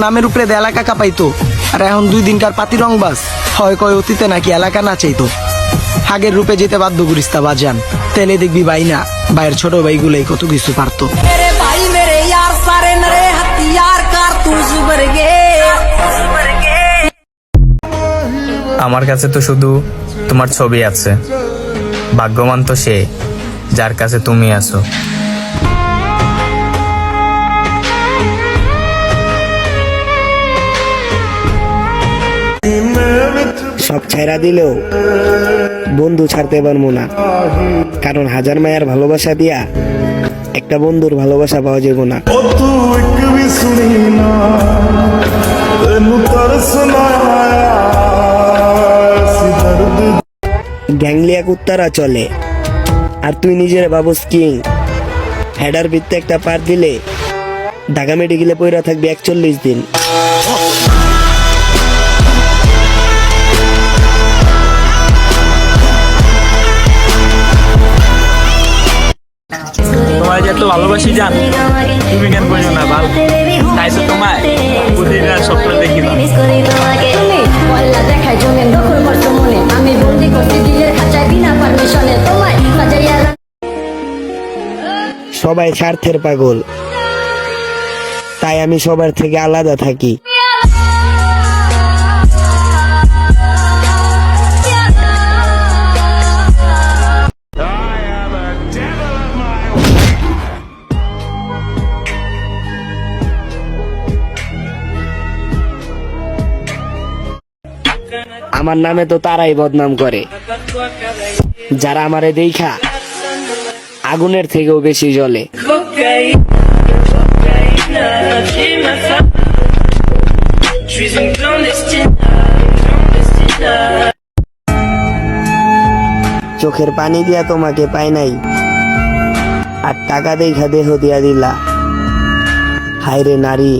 নামের উপরে এলাকা কাঁপাইতো, আর এখন 2 দিনকার পাতি রংবাজ হয় কয় অতীতে নাকি এলাকা না চাইতো। আগের রূপে যেতে বাধ্য করিস তা বাজান, তেলে দেখবি ভাই না ভাইয়ের ছোট ভাইগুলাই কত কিছু পারতো। আমার কাছে তো শুধু তোমার ছবি আছে, ভাগ্যবান তো সে যার কাছে তুমি আছো। সব ছাইরা দিলেও বন্ধু ছাড়তে পারবো না, কারণ হাজার মায়ের ভালোবাসা দিয়া একটা বন্ধুর ভালোবাসা পাওয়া যাবো না। গ্যাংলিয়া কুত্তারা চলে আর তুই নিজের ভাবস কিং। হেডার ভিত্তে একটা পার দিলে ঢাকা মেডিকেলে পইরা থাকবি 41 দিন। তোমার যে এত ভালোবাসি জান, তুমি কেন বোঝো না ভালো, তাই তো তোমায় প্রতিদিন আর স্বপ্ন দেখি না। সবাই স্বার্থের পাগল, তাই আমি সবার থেকে আলাদা থাকি। আমার নামে তো তারাই বদনাম করে যারা আমারে দেখা আগুনের থেকেও বেশি জ্বলে। চোখের পানি দিয়া তোমাকে পাই নাই, আর টাকা দেখা দেহ দিয়া দিলা। হায়রে নারী।